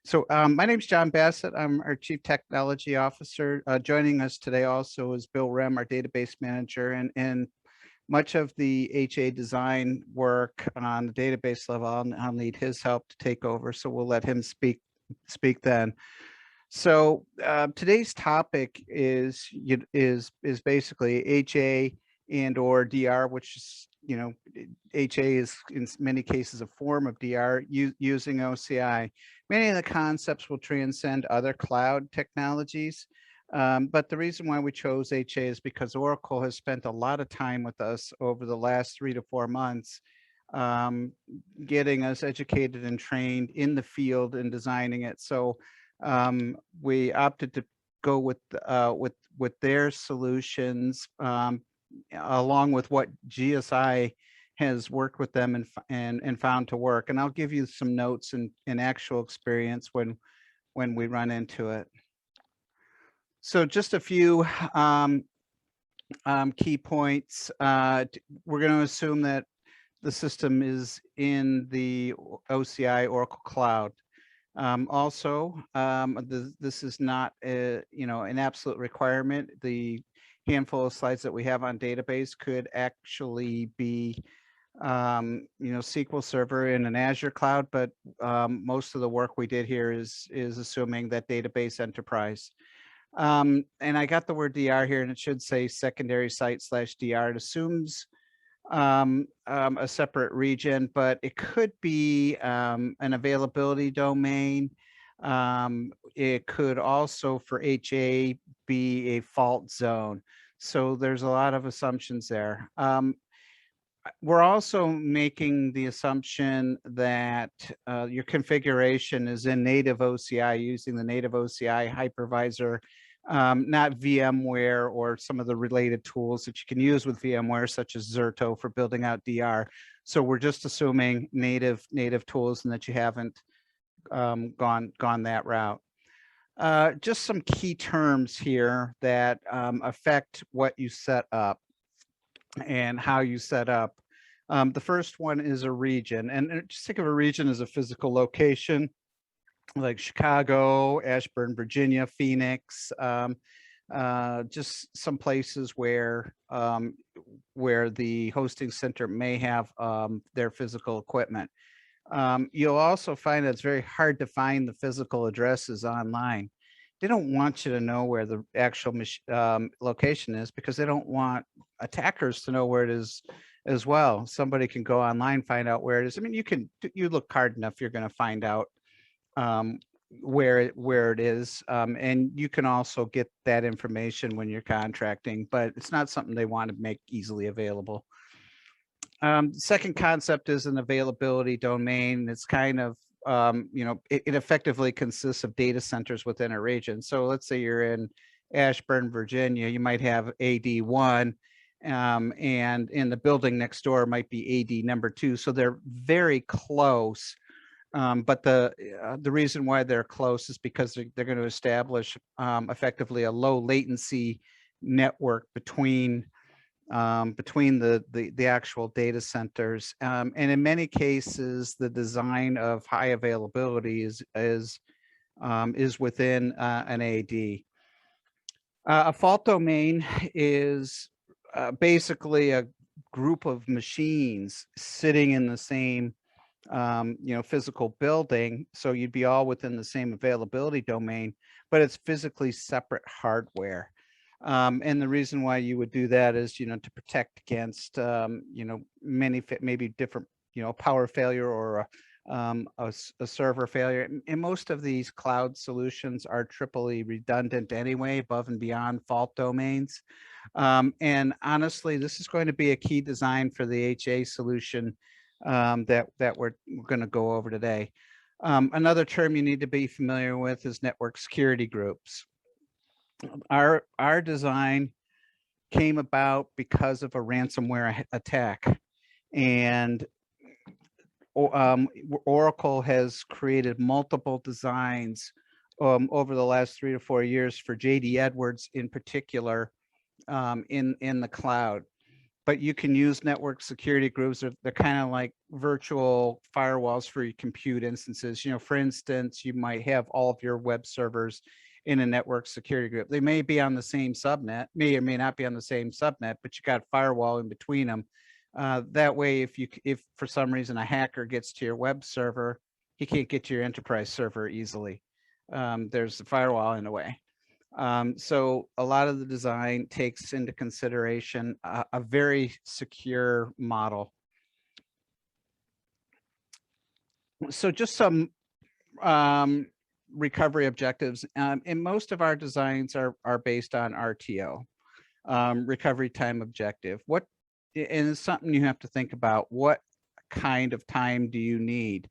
My name is John Bassett. I'm our Chief Technology Officer. Joining us today also is Bill Rem, our Database Manager, and much of the HA design work on the database level, I'll need his help to take over, so we'll let him speak then. So today's topic is basically HA and or DR, which is, HA is in many cases a form of DR using OCI. Many of the concepts will transcend other cloud technologies, but the reason why we chose HA is because Oracle has spent a lot of time with us over the last 3 to 4 months, getting us educated and trained in the field and designing it. So we opted to go with their solutions, along with what GSI has worked with them and found to work. And I'll give you some notes and actual experience when we run into it. So just a few key points. We're going to assume that the system is in the OCI Oracle Cloud. This is not an absolute requirement. The handful of slides that we have on database could actually be SQL Server in an Azure cloud, but most of the work we did here is assuming that database enterprise. And I got the word DR here, and it should say secondary site / DR. It assumes a separate region, but it could be an availability domain. It could also, for HA, be a fault zone. So there's a lot of assumptions there. We're also making the assumption that your configuration is in native OCI using the native OCI hypervisor, not VMware or some of the related tools that you can use with VMware, such as Zerto for building out DR. So we're just assuming native tools and that you haven't gone that route. Just some key terms here that affect what you set up and how you set up. The first one is a region, and just think of a region as a physical location, like Chicago, Ashburn, Virginia, Phoenix, just some places where the hosting center may have their physical equipment. You'll also find that it's very hard to find the physical addresses online. They don't want you to know where the actual location is because they don't want attackers to know where it is as well. Somebody can go online, find out where it is. I mean, you look hard enough, you're going to find out where it is, and you can also get that information when you're contracting, but it's not something they want to make easily available. Second concept is an availability domain. It's kind of it effectively consists of data centers within a region. So let's say you're in Ashburn, Virginia, you might have AD1, and in the building next door might be AD number 2. So they're very close. But the reason why they're close is because they're going to establish effectively a low latency network between the actual data centers, and in many cases, the design of high availability is within an AD. A fault domain is basically a group of machines sitting in the same physical building, so you'd be all within the same availability domain, but it's physically separate hardware. And the reason why you would do that is, to protect against, maybe different, power failure or a server failure. And most of these cloud solutions are triply redundant anyway, above and beyond fault domains. And honestly, this is going to be a key design for the HA solution that we're going to go over today. Another term you need to be familiar with is network security groups. Our design came about because of a ransomware attack, and Oracle has created multiple designs over the last 3 to 4 years for JD Edwards in particular, in the cloud. but you can use network security groups. They're kind of like virtual firewalls for your compute instances. For instance, you might have all of your web servers in a network security group. They may be on the same subnet, may or may not be on the same subnet, but you got a firewall in between them. That way, if for some reason a hacker gets to your web server, he can't get to your enterprise server easily. There's a firewall in the way. So a lot of the design takes into consideration a very secure model. So just some recovery objectives, and most of our designs are based on RTO, recovery time objective. And it's something you have to think about. What kind of time do you need?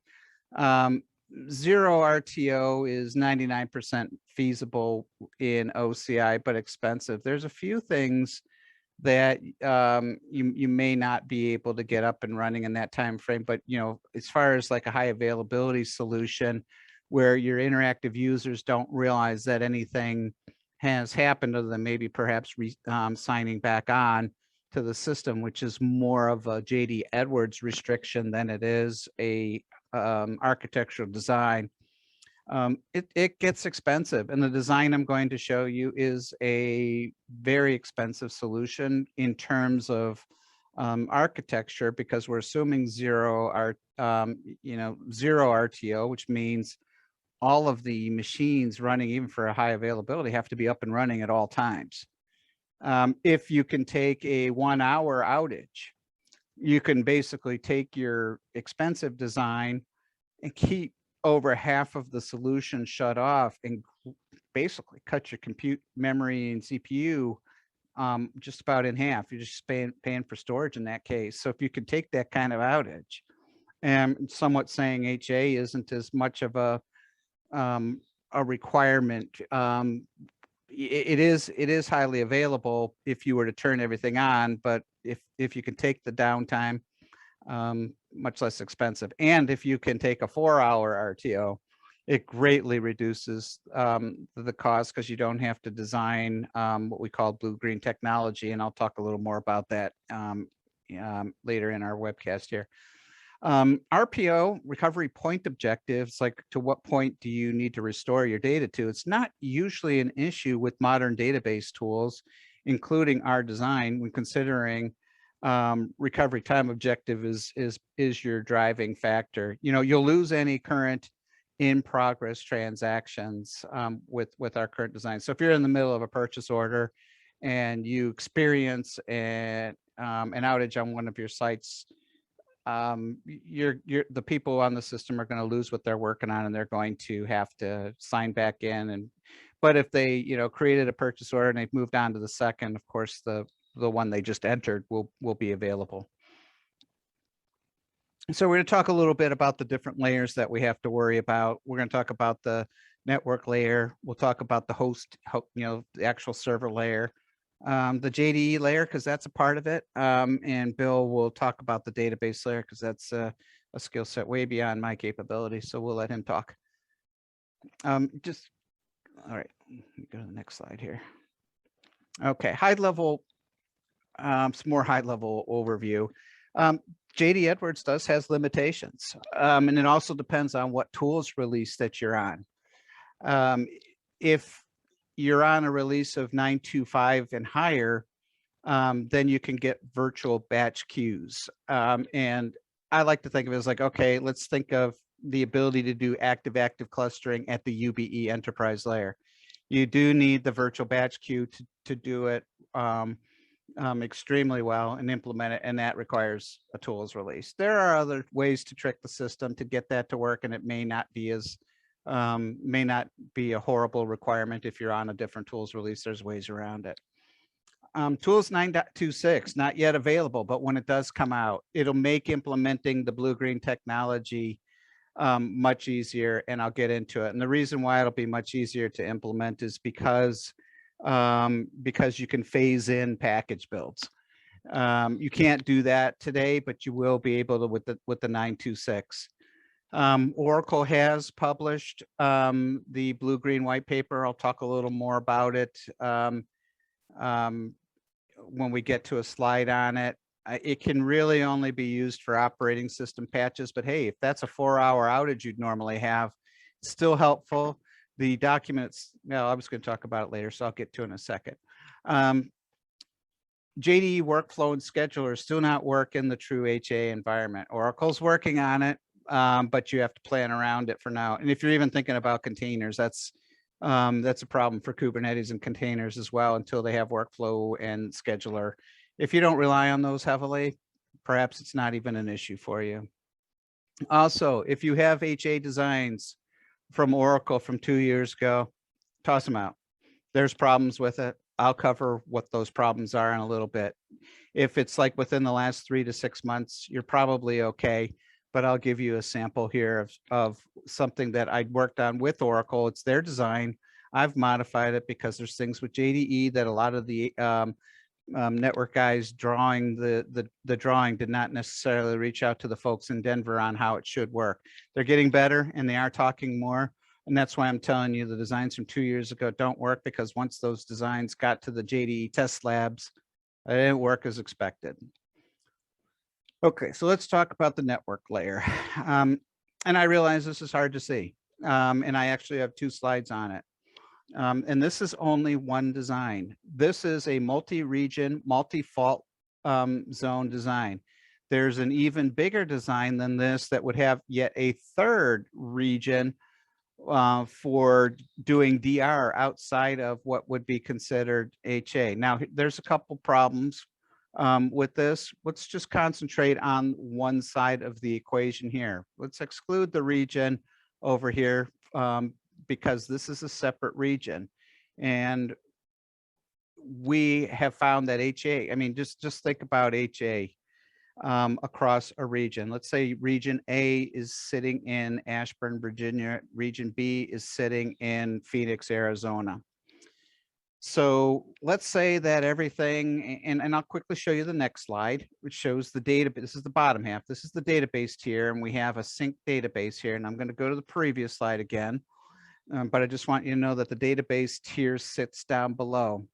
Zero RTO is 99% feasible in OCI, but expensive. There's a few things that you may not be able to get up and running in that time frame, but as far as like a high availability solution where your interactive users don't realize that anything has happened other than maybe perhaps signing back on to the system, which is more of a JD Edwards restriction than it is a architectural design. It gets expensive, and the design I'm going to show you is a very expensive solution in terms of architecture, because we're assuming zero RTO, which means all of the machines running, even for a high availability, have to be up and running at all times. If you can take a 1 hour outage, you can basically take your expensive design and keep over half of the solution shut off and basically cut your compute memory and CPU just about in half. You're just paying for storage in that case. So if you could take that kind of outage, and somewhat saying HA isn't as much of a requirement. It is highly available if you were to turn everything on, but if you can take the downtime, much less expensive. And if you can take a 4 hour RTO, it greatly reduces the cost, because you don't have to design what we call blue-green technology. And I'll talk a little more about that later in our webcast here. RPO, recovery point objectives, like to what point do you need to restore your data to? It's not usually an issue with modern database tools, including our design, when considering recovery time objective is your driving factor. You'll lose any current in progress transactions with our current design. So if you're in the middle of a purchase order and you experience an outage on one of your sites, the people on the system are going to lose what they're working on, and they're going to have to sign back in. But if they created a purchase order and they've moved on to the second, of course the one they just entered will be available. So we're going to talk a little bit about the different layers that we have to worry about. We're going to talk about the network layer. We'll talk about the host, the actual server layer, the JDE layer, because that's a part of it. And Bill will talk about the database layer, because that's a skill set way beyond my capability. So we'll let him talk. All right, go to the next slide here. Okay, high level, some more high level overview. JD Edwards has limitations, and it also depends on what tools release that you're on. If you're on a release of 9.2.5 and higher, then you can get virtual batch queues. And I like to think of it as like, okay, let's think of the ability to do active clustering at the UBE enterprise layer. You do need the virtual batch queue to do it extremely well and implement it, and that requires a tools release. There are other ways to trick the system to get that to work, and it may not be a horrible requirement. If you're on a different tools release, there's ways around it. Tools 9.2.6 not yet available, but when it does come out, it'll make implementing the blue-green technology much easier, and I'll get into it. And the reason why it'll be much easier to implement is because you can phase in package builds. You can't do that today, but you will be able to with the 9.2.6. Oracle has published the blue-green white paper. I'll talk a little more about it when we get to a slide on it. It can really only be used for operating system patches, but hey, if that's a 4-hour outage you'd normally have, it's still helpful. The documents, no, I was going to talk about it later, so I'll get to it in a second. JDE workflow and scheduler still not work in the true HA environment. Oracle's working on it, but you have to plan around it for now. And if you're even thinking about containers, that's a problem for Kubernetes and containers as well until they have workflow and scheduler. If you don't rely on those heavily, perhaps it's not even an issue for you. Also, if you have HA designs from Oracle from 2 years ago, toss them out. There's problems with it. I'll cover what those problems are in a little bit. If it's like within the last 3 to 6 months, you're probably okay, but I'll give you a sample here of something that I'd worked on with Oracle. It's their design. I've modified it because there's things with JDE that a lot of the network guys drawing the drawing did not necessarily reach out to the folks in Denver on how it should work. They're getting better and they are talking more. And that's why I'm telling you the designs from 2 years ago don't work, because once those designs got to the JDE test labs, they didn't work as expected. Okay, so let's talk about the network layer. And I realize this is hard to see. And I actually have 2 slides on it. And this is only one design. This is a multi-region, multi-fault zone design. There's an even bigger design than this that would have yet a 3rd region for doing DR outside of what would be considered HA. Now, there's a couple problems with this. Let's just concentrate on one side of the equation here. Let's exclude the region over here because this is a separate region. And we have found that HA, I mean, just think about HA across a region. Let's say region A is sitting in Ashburn, Virginia. Region B is sitting in Phoenix, Arizona. So let's say that everything, and I'll quickly show you the next slide, which shows the data. This is the bottom half. This is the database tier, and we have a sync database here. And I'm going to go to the previous slide again, but I just want you to know that the database tier sits down below.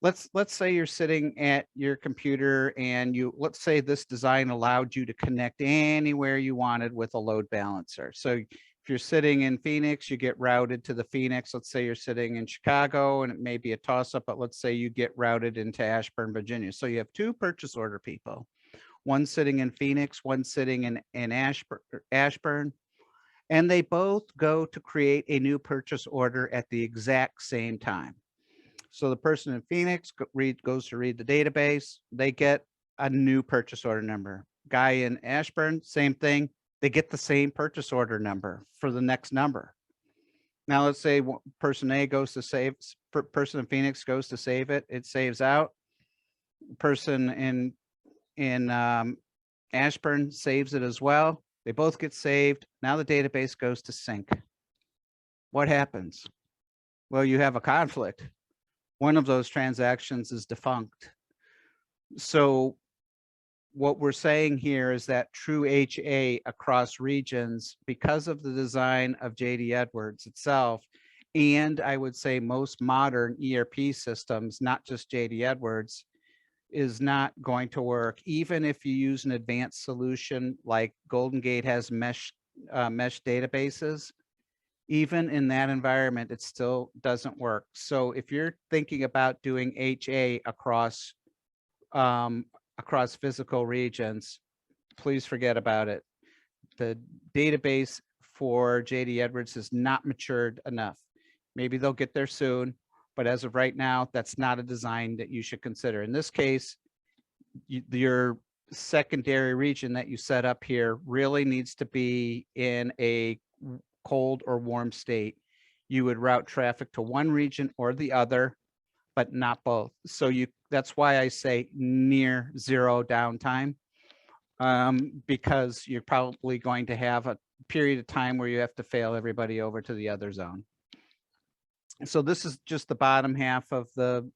Let's say you're sitting at your computer and let's say this design allowed you to connect anywhere you wanted with a load balancer. So if you're sitting in Phoenix, you get routed to the Phoenix. Let's say you're sitting in Chicago and it may be a toss up, but let's say you get routed into Ashburn, Virginia. So you have 2 purchase order people, one sitting in Phoenix, one sitting in Ashburn, and they both go to create a new purchase order at the exact same time. So the person in Phoenix goes to read the database, they get a new purchase order number. Guy in Ashburn, same thing, they get the same purchase order number for the next number. Now let's say person A goes to save, person in Phoenix goes to save it, it saves out. Person in Ashburn saves it as well. They both get saved. Now the database goes to sync. What happens? Well, you have a conflict. One of those transactions is defunct. So what we're saying here is that true HA across regions, because of the design of JD Edwards itself, and I would say most modern ERP systems, not just JD Edwards, is not going to work. Even if you use an advanced solution like Golden Gate has mesh databases, even in that environment, it still doesn't work. So if you're thinking about doing HA across physical regions, please forget about it. The database for JD Edwards has not matured enough. Maybe they'll get there soon, but as of right now, that's not a design that you should consider. In this case, your secondary region that you set up here really needs to be in a cold or warm state. You would route traffic to one region or the other, but not both. So that's why I say near 0 downtime, because you're probably going to have a period of time where you have to fail everybody over to the other zone. So this is just the bottom half of the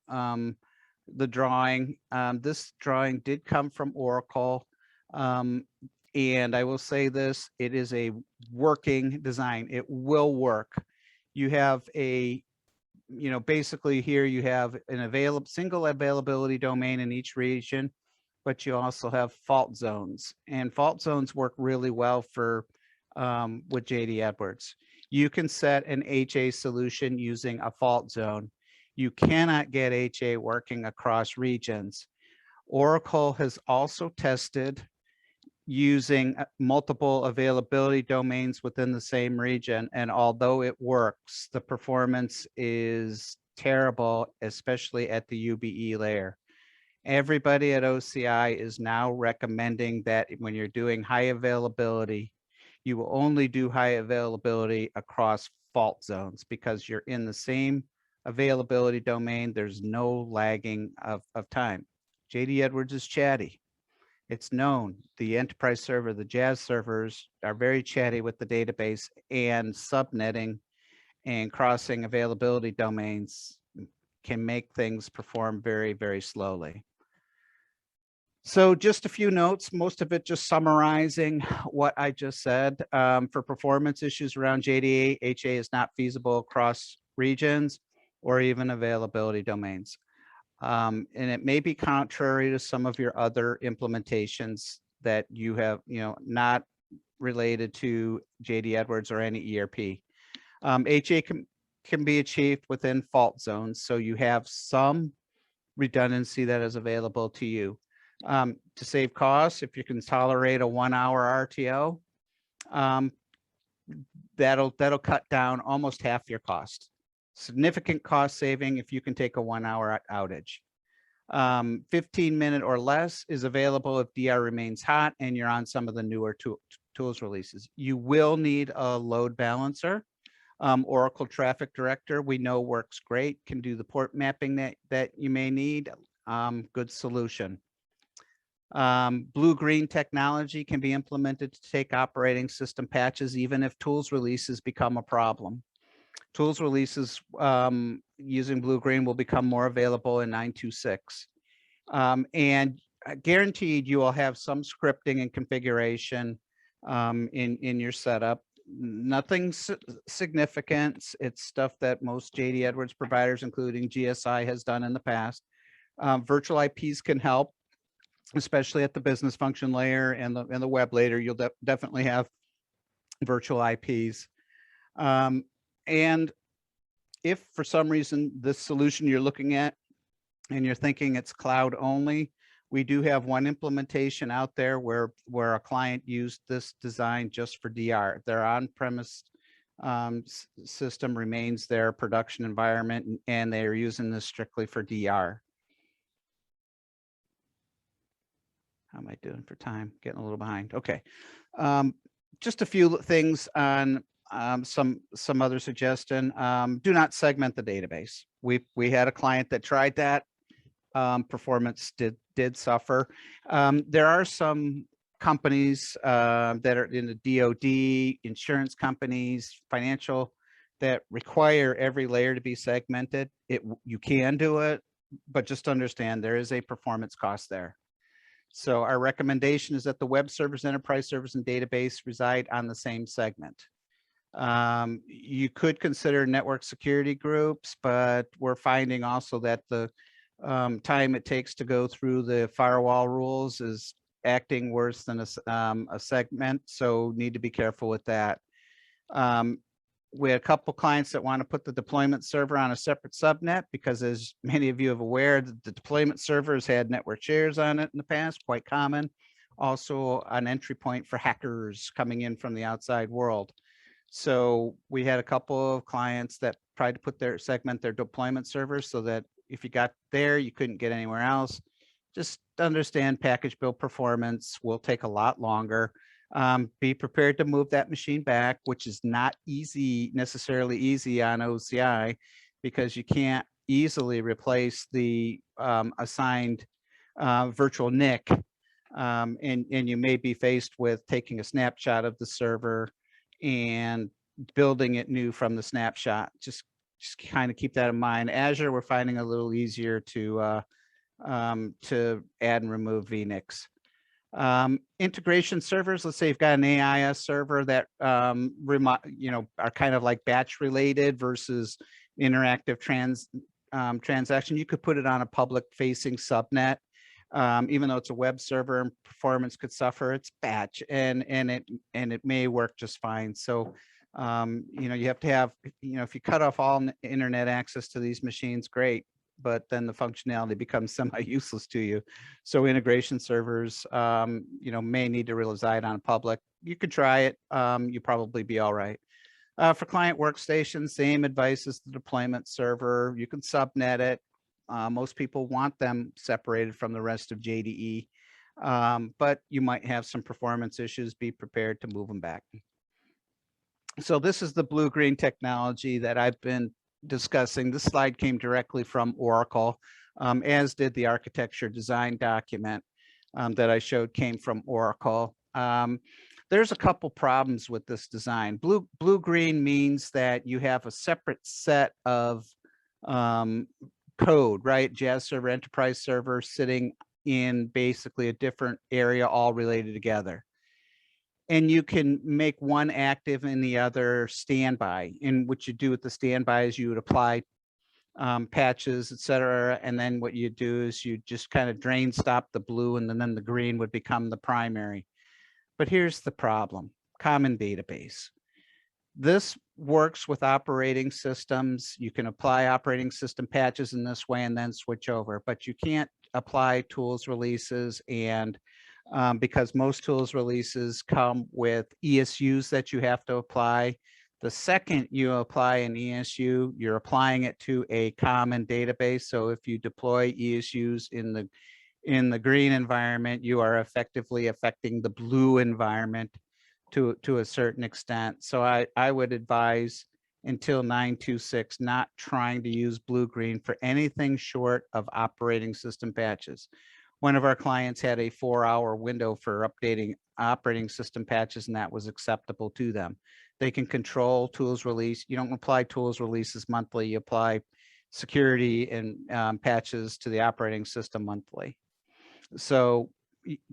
drawing. This drawing did come from Oracle. And I will say this, it is a working design. It will work. You have basically here you have an single availability domain in each region. but you also have fault zones, and fault zones work really well for with JD Edwards. You can set an HA solution using a fault zone. You cannot get HA working across regions. Oracle has also tested using multiple availability domains within the same region, and although it works, the performance is terrible, especially at the UBE layer. Everybody at OCI is now recommending that when you're doing high availability, you will only do high availability across fault zones because you're in the same availability domain. There's no lagging of time. JD Edwards is chatty. It's known. The enterprise server, the JAS servers are very chatty with the database, and subnetting and crossing availability domains can make things perform very, very slowly. So just a few notes, most of it just summarizing what I just said. For performance issues around JDE, HA is not feasible across regions or even availability domains. And it may be contrary to some of your other implementations that you have, not related to JD Edwards or any ERP. HA can be achieved within fault zones, so you have some redundancy that is available to you. To save costs, if you can tolerate a 1-hour RTO, that'll cut down almost half your cost. Significant cost saving if you can take a 1-hour outage. 15-minute or less is available if DR remains hot and you're on some of the newer tools releases. You will need a load balancer. Oracle Traffic Director, we know works great, can do the port mapping that you may need. Good solution. Blue-green technology can be implemented to take operating system patches even if tools releases become a problem. Tools releases using blue-green will become more available in 9.2.6. And guaranteed you will have some scripting and configuration in your setup. Nothing significant. It's stuff that most JD Edwards providers, including GSI, has done in the past. Virtual IPs can help, especially at the business function layer and the web layer. You'll definitely have virtual IPs. And if for some reason this solution you're looking at and you're thinking it's cloud only, we do have one implementation out there where a client used this design just for DR. Their on-premise system remains their production environment, and they are using this strictly for DR. How am I doing for time? Getting a little behind. Okay. Just a few things on some other suggestion. Do not segment the database. We had a client that tried that. Performance did suffer. There are some companies that are in the DoD, insurance companies, financial, that require every layer to be segmented. You can do it, but just understand there is a performance cost there. So our recommendation is that the web servers, enterprise servers, and database reside on the same segment. You could consider network security groups, but we're finding also that the time it takes to go through the firewall rules is acting worse than a segment, so need to be careful with that. We had a couple clients that want to put the deployment server on a separate subnet because, as many of you have aware, the deployment servers had network shares on it in the past, quite common. Also an entry point for hackers coming in from the outside world. So we had a couple of clients that tried to segment their deployment servers so that if you got there, you couldn't get anywhere else. Just understand package build performance will take a lot longer. Be prepared to move that machine back, which is not necessarily easy on OCI, because you can't easily replace the assigned virtual NIC. And you may be faced with taking a snapshot of the server and building it new from the snapshot. Just kind of keep that in mind. Azure, we're finding a little easier to add and remove VNICs. Integration servers, let's say you've got an AIS server that are kind of like batch related versus interactive transaction. You could put it on a public facing subnet. Even though it's a web server and performance could suffer, it's batch and it may work just fine. So you have to have, if you cut off all internet access to these machines, great, but then the functionality becomes semi-useless to you. So integration servers, may need to reside on public. You could try it. You probably be all right. For client workstations, same advice as the deployment server. You can subnet it. Most people want them separated from the rest of JDE, but you might have some performance issues. Be prepared to move them back. So this is the blue-green technology that I've been discussing. This slide came directly from Oracle, as did the architecture design document that I showed came from Oracle. There's a couple problems with this design. Blue-green means that you have a separate set of code, right? Jazz server, enterprise server sitting in basically a different area, all related together. And you can make one active and the other standby. And what you do with the standby is you would apply patches, etc. And then what you do is you just kind of drain stop the blue, and then the green would become the primary. But here's the problem: common database. This works with operating systems. You can apply operating system patches in this way and then switch over, but you can't apply tools releases, and because most tools releases come with ESUs that you have to apply. The second you apply an ESU, you're applying it to a common database. So if you deploy ESUs in the green environment, you are effectively affecting the blue environment to a certain extent. So I would advise, until 9.2.6, not trying to use blue-green for anything short of operating system patches. One of our clients had a 4-hour window for updating operating system patches, and that was acceptable to them. They can control tools release. You don't apply tools releases monthly. You apply security and patches to the operating system monthly. So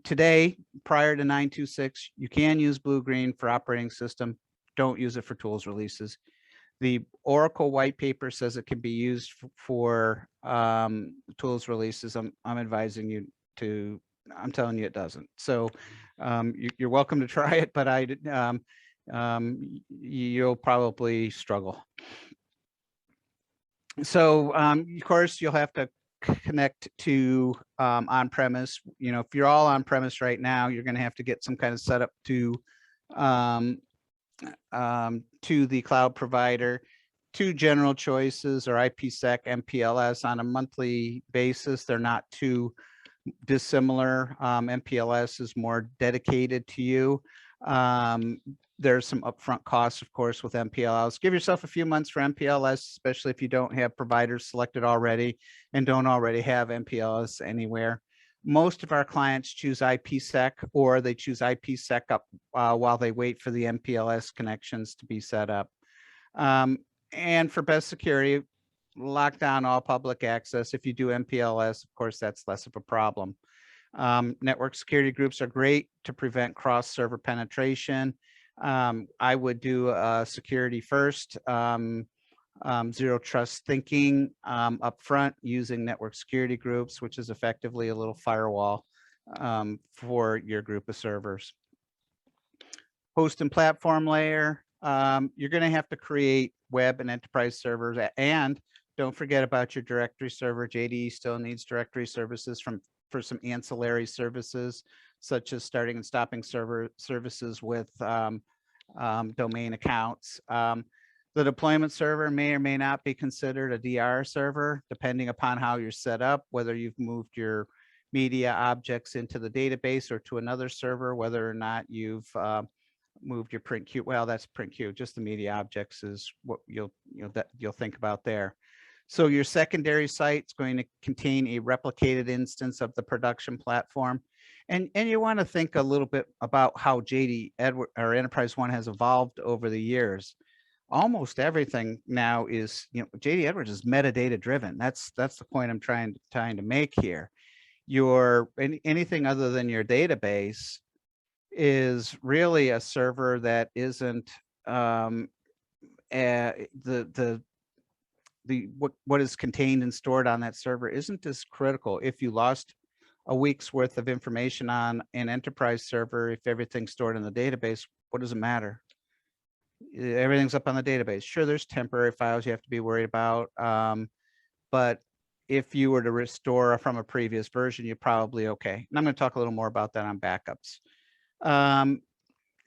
today, prior to 9.2.6, you can use blue-green for operating system. Don't use it for tools releases. The Oracle white paper says it can be used for tools releases. I'm advising you to. I'm telling you it doesn't. So you're welcome to try it, but you'll probably struggle. So of course you'll have to connect to on-premise. If you're all on-premise right now, you're going to have to get some kind of setup to the cloud provider. Two general choices are IPsec, MPLS on a monthly basis. They're not too dissimilar. MPLS is more dedicated to you. There's some upfront costs, of course, with MPLS. Give yourself a few months for MPLS, especially if you don't have providers selected already and don't already have MPLS anywhere. Most of our clients choose IPsec, or they choose IPsec up while they wait for the MPLS connections to be set up. And for best security, lock down all public access. If you do MPLS, of course, that's less of a problem. Network security groups are great to prevent cross-server penetration. I would do security first, zero trust thinking up front using network security groups, which is effectively a little firewall for your group of servers. Host and platform layer, you're going to have to create web and enterprise servers, and don't forget about your directory server. JDE still needs directory services for some ancillary services, such as starting and stopping services with domain accounts. The deployment server may or may not be considered a DR server, depending upon how you're set up, whether you've moved your media objects into the database or to another server, whether or not you've moved your print queue. Well, that's print queue. Just the media objects is what you'll think about there. So your secondary site is going to contain a replicated instance of the production platform. And you want to think a little bit about how JDE or Enterprise One has evolved over the years. Almost everything now is, JDE Edwards is metadata driven. That's the point I'm trying to make here. Anything other than your database is really a server that isn't what is contained and stored on that server isn't as critical. If you lost a week's worth of information on an enterprise server, if everything's stored in the database, what does it matter? Everything's up on the database. Sure, there's temporary files you have to be worried about, but if you were to restore from a previous version, you're probably okay. And I'm going to talk a little more about that on backups.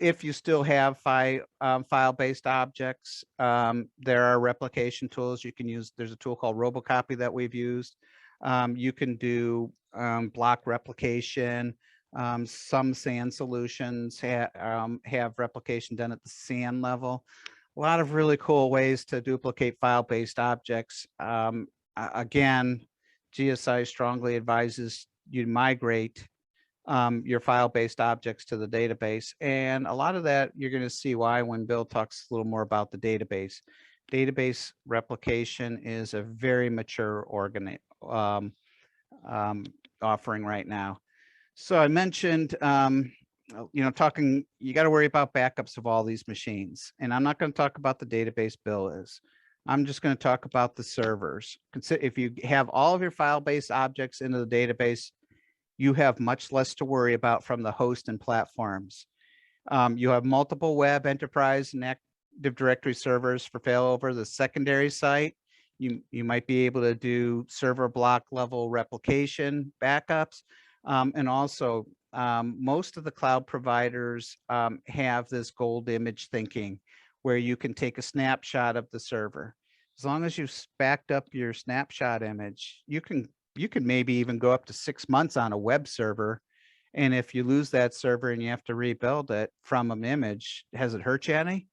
If you still have file-based objects, there are replication tools you can use. There's a tool called Robocopy that we've used. You can do block replication. Some SAN solutions have replication done at the SAN level. A lot of really cool ways to duplicate file-based objects. Again, GSI strongly advises you migrate your file-based objects to the database. And a lot of that, you're going to see why when Bill talks a little more about the database. Database replication is a very mature offering right now. So I mentioned, you got to worry about backups of all these machines. And I'm not going to talk about the database Bill is. I'm just going to talk about the servers. If you have all of your file-based objects into the database, you have much less to worry about from the host and platforms. You have multiple web, enterprise, and Active Directory servers for failover. The secondary site, you might be able to do server block level replication backups. And also, most of the cloud providers have this gold image thinking where you can take a snapshot of the server. As long as you've backed up your snapshot image, you can maybe even go up to 6 months on a web server. And if you lose that server and you have to rebuild it from an image, has it hurt you any?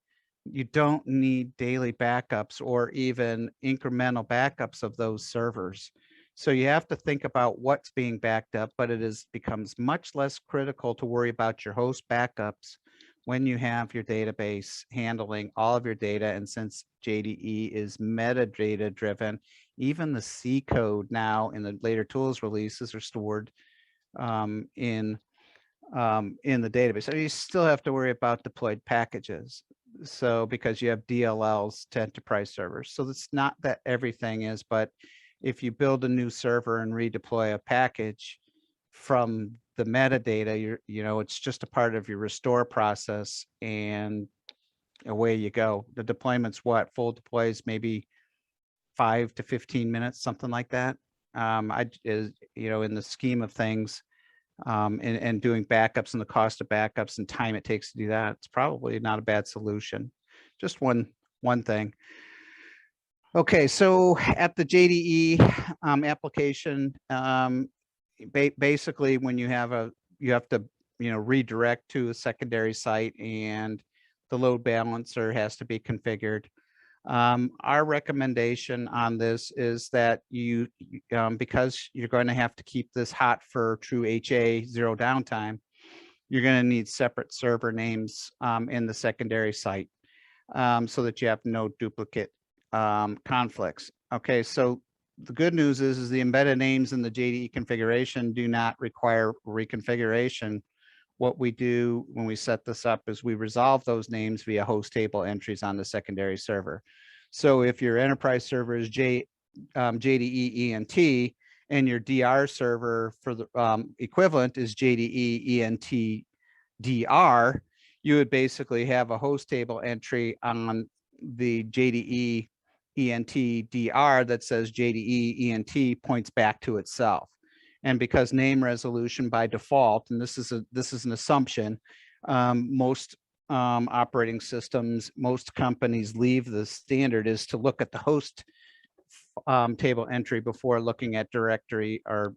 You don't need daily backups or even incremental backups of those servers. So you have to think about what's being backed up, but it becomes much less critical to worry about your host backups when you have your database handling all of your data. And since JDE is metadata driven, even the C code now in the later tools releases are stored in the database. So you still have to worry about deployed packages. So because you have DLLs to enterprise servers. So it's not that everything is, but if you build a new server and redeploy a package from the metadata, it's just a part of your restore process, and away you go. The deployment's full deploys maybe 5 to 15 minutes, something like that. In the scheme of things, and doing backups and the cost of backups and time it takes to do that, it's probably not a bad solution. Just one thing. Okay, so at the JDE application, basically when you have to redirect to a secondary site, and the load balancer has to be configured. Our recommendation on this is that you because you're going to have to keep this hot for true HA zero downtime, you're going to need separate server names in the secondary site so that you have no duplicate conflicts. Okay, so the good news is the embedded names in the JDE configuration do not require reconfiguration. What we do when we set this up is we resolve those names via host table entries on the secondary server. So if your enterprise server is JDE ENT and your DR server for the equivalent is JDE ENT DR, you would basically have a host table entry on the JDE ENT DR that says JDE ENT points back to itself. And because name resolution by default, and this is an assumption, most operating systems, most companies leave the standard is to look at the host table entry before looking at directory or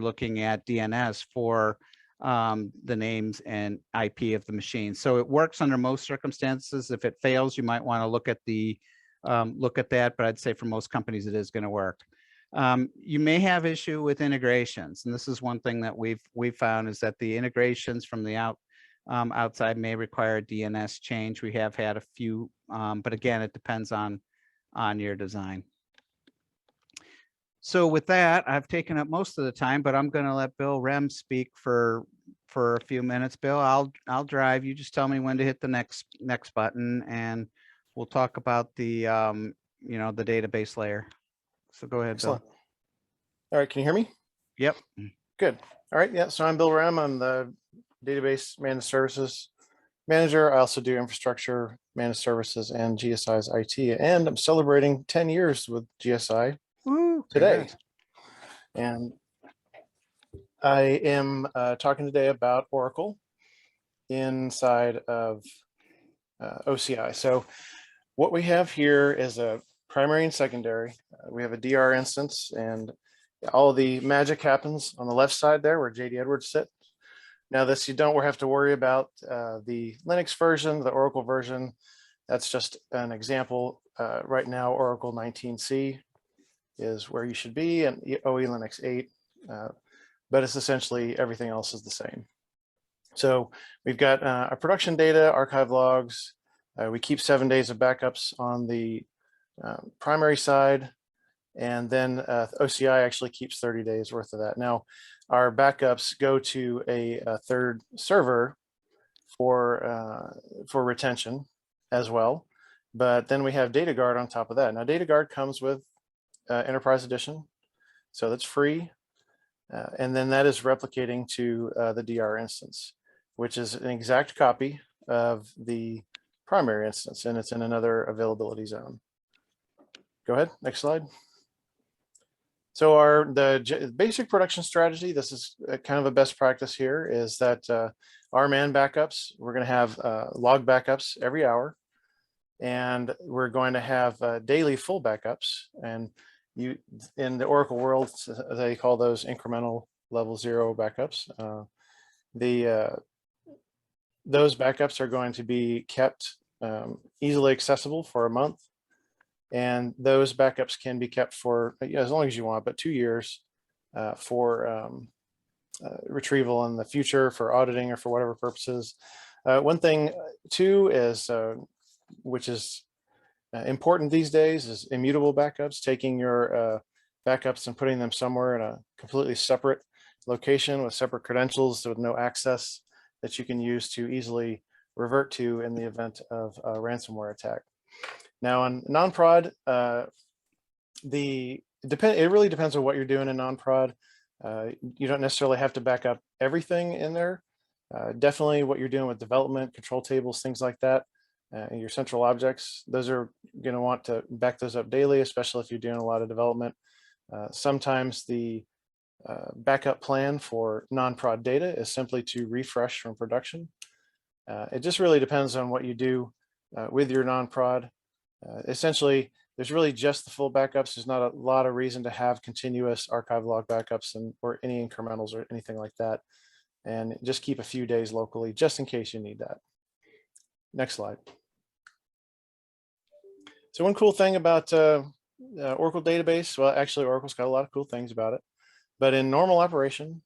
looking at DNS for the names and IP of the machine. So it works under most circumstances. If it fails, you might want to look at that, but I'd say for most companies it is going to work. You may have issue with integrations, and this is one thing that we've found is that the integrations from the outside may require a DNS change. We have had a few, but again, it depends on your design. So with that, I've taken up most of the time, but I'm going to let Bill Rem speak for a few minutes. Bill, I'll drive. You just tell me when to hit the next button, and we'll talk about the the database layer. So go ahead, Excellent. Bill. All right, can you hear me? Yep. Good. All right. Yeah. So I'm Bill Ram. I'm the database managed services manager. I also do infrastructure managed services and GSI's IT. And I'm celebrating 10 years with GSI today. Congrats. And I am talking today about Oracle inside of OCI. So what we have here is a primary and secondary. We have a DR instance, and all the magic happens on the left side there where JD Edwards sits. Now this, you don't have to worry about the Linux version, the Oracle version. That's just an example. Right now, Oracle 19c is where you should be, and OE Linux 8, but it's essentially everything else is the same. So we've got our production data, archive logs. We keep 7 days of backups on the primary side, and then OCI actually keeps 30 days worth of that. Now, our backups go to a third server for retention as well, but then we have DataGuard on top of that. Now, DataGuard comes with Enterprise Edition, so that's free, and then that is replicating to the DR instance, which is an exact copy of the primary instance, and it's in another availability zone. Go ahead, next slide. So the basic production strategy, this is kind of a best practice here, is that our man backups, we're going to have log backups every hour, and we're going to have daily full backups. And you, in the Oracle world, they call those incremental level 0 backups. Those backups are going to be kept easily accessible for a month. And those backups can be kept for as long as you want, but 2 years for retrieval in the future, for auditing or for whatever purposes. One thing too is, which is important these days, is immutable backups, taking your backups and putting them somewhere in a completely separate location with separate credentials with no access that you can use to easily revert to in the event of a ransomware attack. Now on non-prod, it really depends on what you're doing in non-prod. You don't necessarily have to back up everything in there. Definitely what you're doing with development, control tables, things like that, your central objects, those are going to want to back those up daily, especially if you're doing a lot of development. Sometimes the backup plan for non-prod data is simply to refresh from production. It just really depends on what you do with your non-prod. Essentially, there's really just the full backups. There's not a lot of reason to have continuous archive log backups or any incrementals or anything like that. And just keep a few days locally just in case you need that. Next slide. So one cool thing about Oracle database, well, actually Oracle's got a lot of cool things about it, but in normal operation,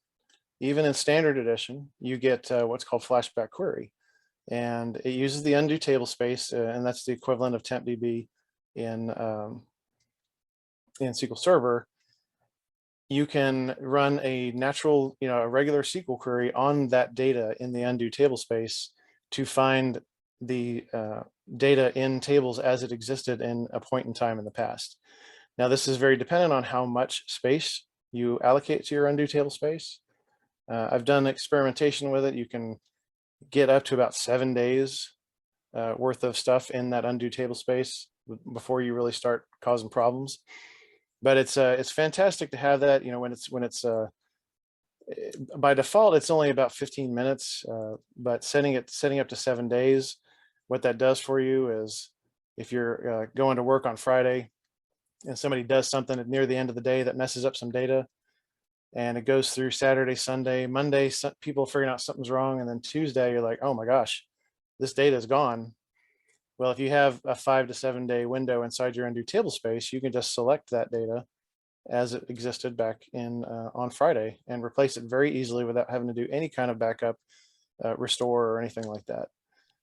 even in standard edition, you get what's called flashback query. And it uses the undo table space, and that's the equivalent of tempdb in SQL Server. You can run a natural, a regular SQL query on that data in the undo table space to find the data in tables as it existed in a point in time in the past. Now, this is very dependent on how much space you allocate to your undo table space. I've done experimentation with it. You can get up to about 7 days worth of stuff in that undo table space before you really start causing problems. But it's fantastic to have that. When it's by default, it's only about 15 minutes. But setting up to 7 days, what that does for you is, if you're going to work on Friday and somebody does something at near the end of the day that messes up some data, and it goes through Saturday, Sunday, Monday, people figuring out something's wrong, and then Tuesday you're like, oh my gosh, this data is gone. Well, if you have a 5 to 7 day window inside your undo table space, you can just select that data as it existed back in on Friday and replace it very easily without having to do any kind of backup, restore, or anything like that.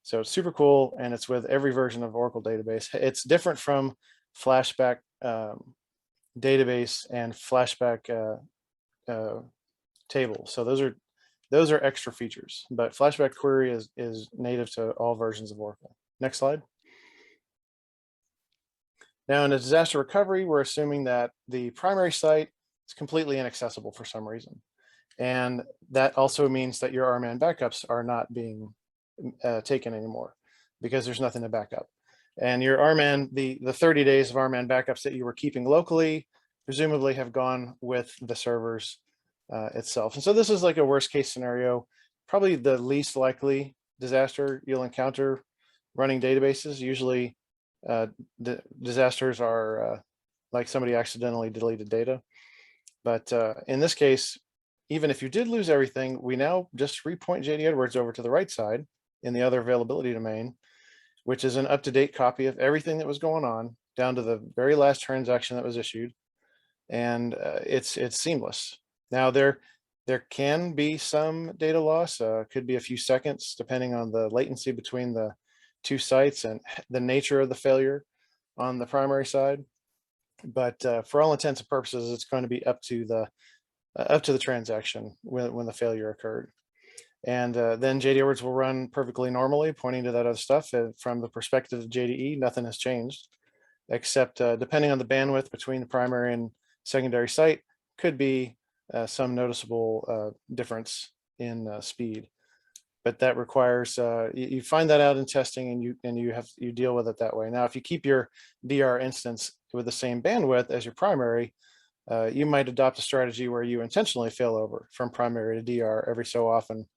So it's super cool, and it's with every version of Oracle database. It's different from flashback database and flashback table. So those are extra features, but flashback query is native to all versions of Oracle. Next slide. Now, in a disaster recovery, we're assuming that the primary site is completely inaccessible for some reason. And that also means that your RMAN backups are not being taken anymore because there's nothing to back up. And your RMAN, the 30 days of RMAN backups that you were keeping locally, presumably have gone with the servers itself. And so this is like a worst case scenario, probably the least likely disaster you'll encounter running databases. Usually disasters are like somebody accidentally deleted data. But in this case, even if you did lose everything, we now just repoint JD Edwards over to the right side in the other availability domain, which is an up-to-date copy of everything that was going on down to the very last transaction that was issued. And it's seamless. Now there can be some data loss, could be a few seconds depending on the latency between the two sites and the nature of the failure on the primary side. But for all intents and purposes, it's going to be up to the transaction when the failure occurred. And then JD Edwards will run perfectly normally, pointing to that other stuff. From the perspective of JDE, nothing has changed, except depending on the bandwidth between the primary and secondary site, could be some noticeable difference in speed. But that requires you find that out in testing, and you deal with it that way. Now, if you keep your DR instance with the same bandwidth as your primary, you might adopt a strategy where you intentionally fail over from primary to DR every so often,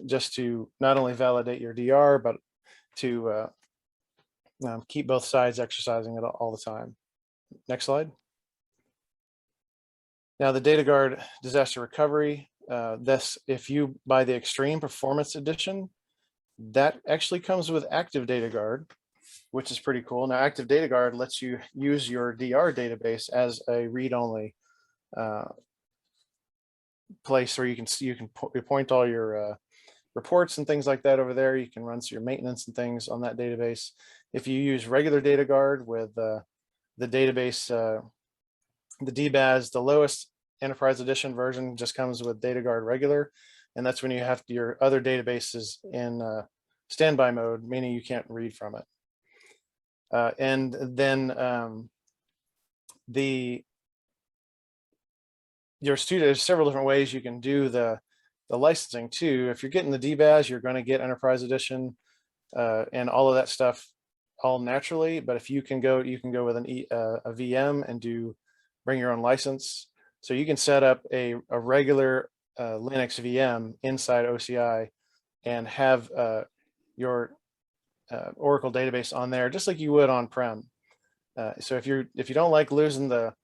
just to not only validate your DR, but to keep both sides exercising it all the time. Next slide. Now the DataGuard disaster recovery, if you buy the Extreme Performance Edition, that actually comes with Active DataGuard, which is pretty cool. Now Active DataGuard lets you use your DR database as a read-only place where you can point all your reports and things like that over there. You can run your maintenance and things on that database. If you use regular DataGuard with the database, the DBAS, the lowest Enterprise Edition version just comes with DataGuard regular, and that's when you have your other databases in standby mode, meaning you can't read from it. And then there's several different ways you can do the licensing too. If you're getting the DBAS, you're going to get Enterprise Edition and all of that stuff all naturally. But if you can go with a VM and bring your own license. So you can set up a regular Linux VM inside OCI and have your Oracle database on there, just like you would on-prem. So if you don't like losing the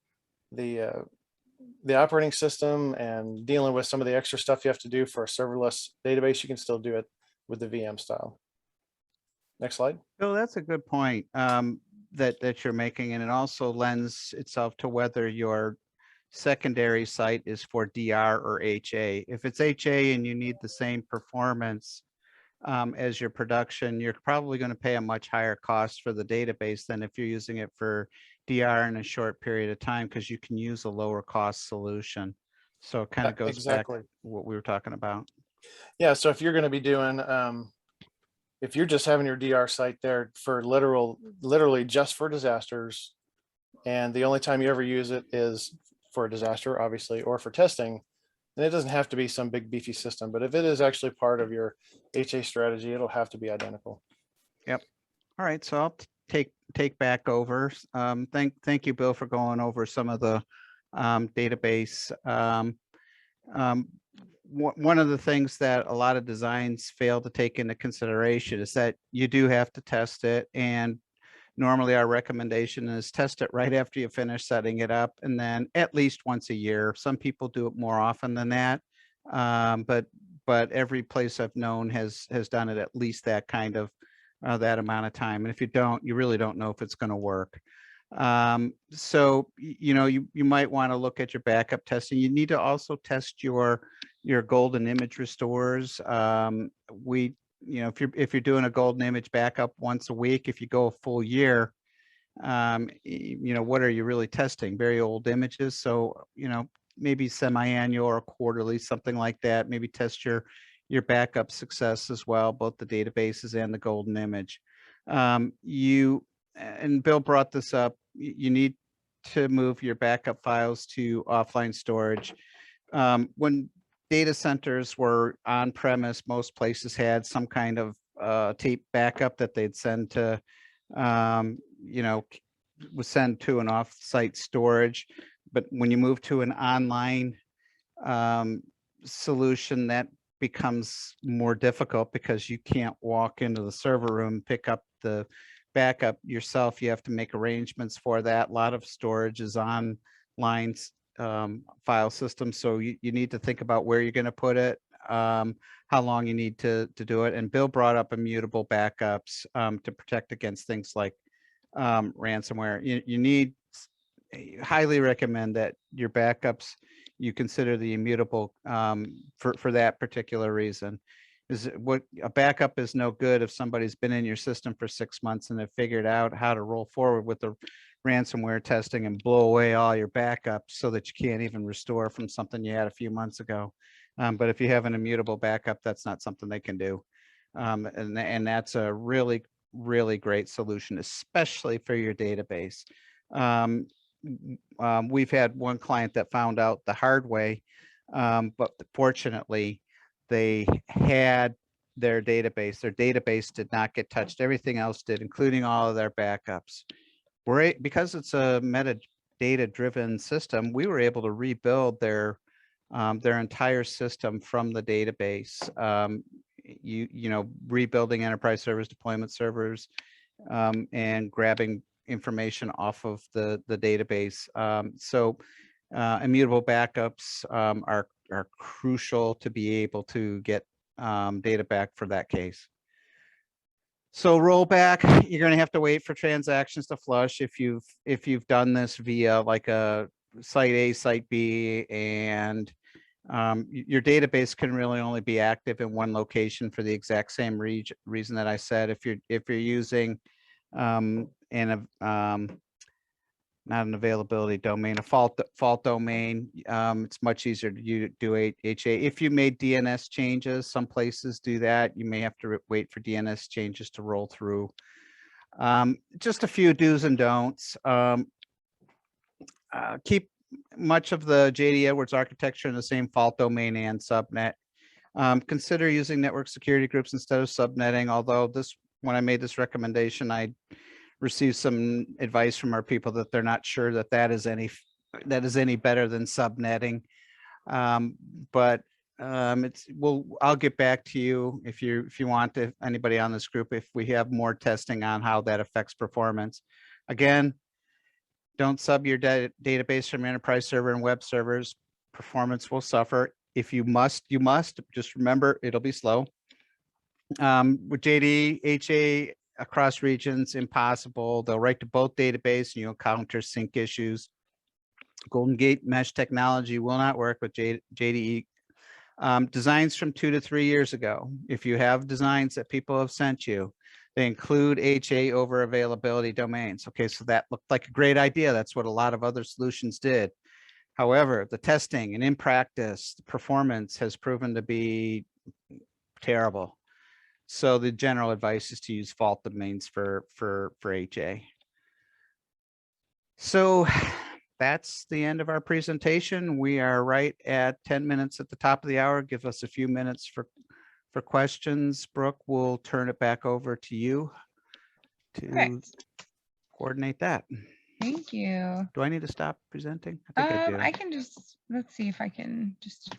operating system and dealing with some of the extra stuff you have to do for a serverless database, you can still do it with the VM style. Next slide. So that's a good point that you're making, and it also lends itself to whether your secondary site is for DR or HA. If it's HA and you need the same performance as your production, you're probably going to pay a much higher cost for the database than if you're using it for DR in a short period of time, because you can use a lower cost solution. So it kind of goes exactly back to what we were talking about. Yeah, so if you're going to be doing if you're just having your DR site there for literally just for disasters, and the only time you ever use it is for a disaster, obviously, or for testing, then it doesn't have to be some big beefy system. But if it is actually part of your HA strategy, it'll have to be identical. Yep. All right. So I'll take back over. Thank you, Bill, for going over some of the database. One of the things that a lot of designs fail to take into consideration is that you do have to test it, and normally our recommendation is test it right after you finish setting it up, and then at least once a year. Some people do it more often than that, but every place I've known has done it at least that kind of that amount of time. And if you don't, you really don't know if it's going to work. So you might want to look at your backup testing. You need to also test your golden image restores. If you're doing a golden image backup once a week, if you go a full year, what are you really testing? Very old images. So maybe semi-annual or quarterly, something like that. Maybe test your backup success as well, both the databases and the golden image. And Bill brought this up, you need to move your backup files to offline storage. When data centers were on premise. Most places had some kind of tape backup that they'd send to, you know, was sent to an off-site storage. But when you move to an online solution, that becomes more difficult because you can't walk into the server room, pick up the backup yourself. You have to make arrangements for that. A lot of storage is online file system. So you need to think about where you're going to put it, how long you need to do it. And Bill brought up immutable backups to protect against things like ransomware. You need, highly recommend that your backups, you consider the immutable for that particular reason. Is what a backup is no good if somebody's been in your system for 6 months and they've figured out how to roll forward with the ransomware testing and blow away all your backups so that you can't even restore from something you had a few months ago. But if you have an immutable backup, that's not something they can do. And that's a really, really great solution, especially for your database. We've had one client that found out the hard way, but fortunately, they had their database. Their database did not get touched. Everything else did, including all of their backups. Because it's a metadata-driven system, we were able to rebuild their entire system from the database. You know, rebuilding enterprise servers, deployment servers, and grabbing information off of the database. So immutable backups are crucial to be able to get data back for that case. So rollback, you're going to have to wait for transactions to flush if you've done this via like a site A, site B, and your database can really only be active in one location for the exact same reason that I said. If you're using not an availability domain, a fault domain, it's much easier to do HA. If you made DNS changes, some places do that. You may have to wait for DNS changes to roll through. Just a few do's and don'ts. Keep much of the JD Edwards architecture in the same fault domain and subnet. Consider using network security groups instead of subnetting, although when I made this recommendation, I received some advice from our people that they're not sure that is any better than subnetting. But I'll get back to you if you want, if anybody on this group, if we have more testing on how that affects performance. Again, don't sub your database from enterprise server and web servers. Performance will suffer. If you must, just remember it'll be slow. With JDE HA across regions, impossible. They'll write to both database and you'll encounter sync issues. Golden Gate mesh technology will not work with JDE. Designs from 2 to 3 years ago. If you have designs that people have sent you, they include HA over availability domains. Okay, so that looked like a great idea. That's what a lot of other solutions did. However, the testing and in practice, the performance has proven to be terrible. So the general advice is to use fault domains for HA. So that's the end of our presentation. We are right at 10 minutes at the top of the hour. Give us a few minutes for questions. Brooke, we'll turn it back over to you to coordinate that. Thank you. Do I need to stop presenting? I think I do. I can just, let's see if I can just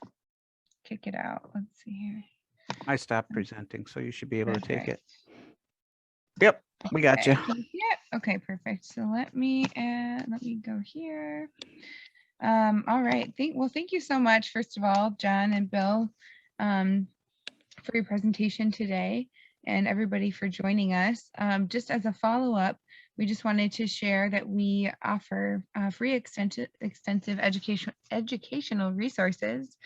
kick it out. Let's see here. I stopped presenting, so you should be able to take it. Perfect. Yep, we got you. Yeah. Okay, perfect. So let me go here. All right. Thank you so much, first of all, John and Bill, for your presentation today, and everybody for joining us. Just as a follow-up, we just wanted to share that we offer free extensive educational resources,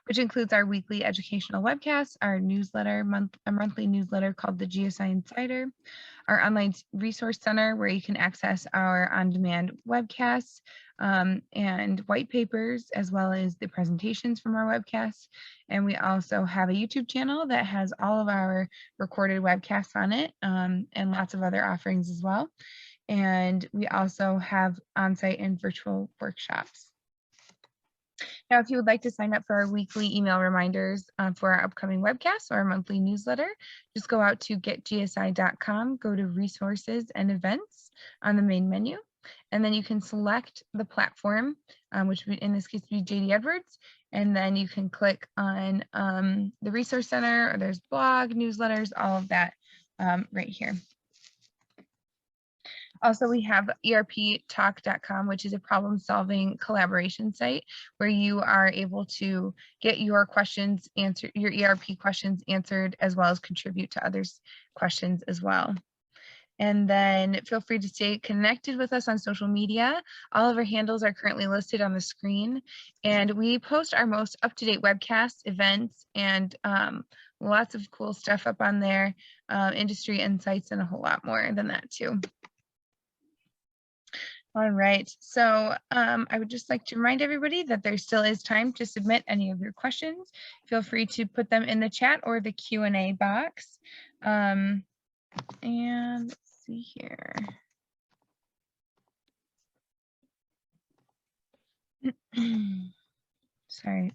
which includes our weekly educational webcasts, our newsletter, a monthly newsletter called the GSI Insider, our online resource center where you can access our on-demand webcasts and white papers, as well as the presentations from our webcasts. And we also have a YouTube channel that has all of our recorded webcasts on it, and lots of other offerings as well. And we also have on-site and virtual workshops. Now, if you would like to sign up for our weekly email reminders for our upcoming webcasts or our monthly newsletter, just go out to getgsi.com, go to resources and events on the main menu, and then you can select the platform, which would in this case be JD Edwards, and then you can click on the Resource Center, or there's blog, newsletters, all of that right here. Also, we have erptalk.com, which is a problem-solving collaboration site where you are able to get your questions answered, your ERP questions answered, as well as contribute to others' questions as well. And then feel free to stay connected with us on social media. All of our handles are currently listed on the screen, and we post our most up-to-date webcasts, events, and lots of cool stuff up on there, industry insights, and a whole lot more than that too. All right, so I would just like to remind everybody that there still is time to submit any of your questions. Feel free to put them in the chat or the Q&A box. And let's see here. Sorry.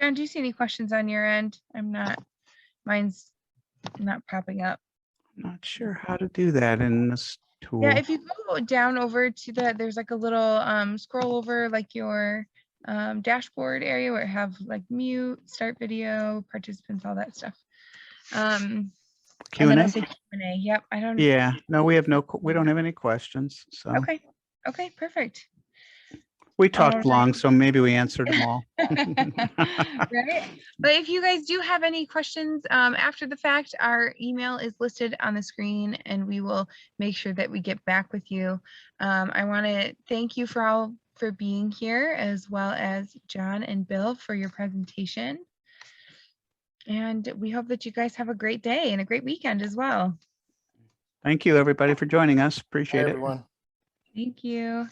John, do you see any questions on your end? Mine's not popping up. I'm not sure how to do that in this tool. Yeah, if you go down over to there's like a little scroll over like your dashboard area where it have like mute, start video, participants, all that stuff. And then Q&A? it'll say Q&A. Yep, I don't. Yeah, no, we don't have any questions. So Okay, perfect. we talked long, so maybe we answered them all. Right. But if you guys do have any questions after the fact, our email is listed on the screen and we will make sure that we get back with you. I want to thank you for being here, as well as John and Bill for your presentation. And we hope that you guys have a great day and a great weekend as well. Thank you, everybody, for joining us. Appreciate it. Everyone. Thank you.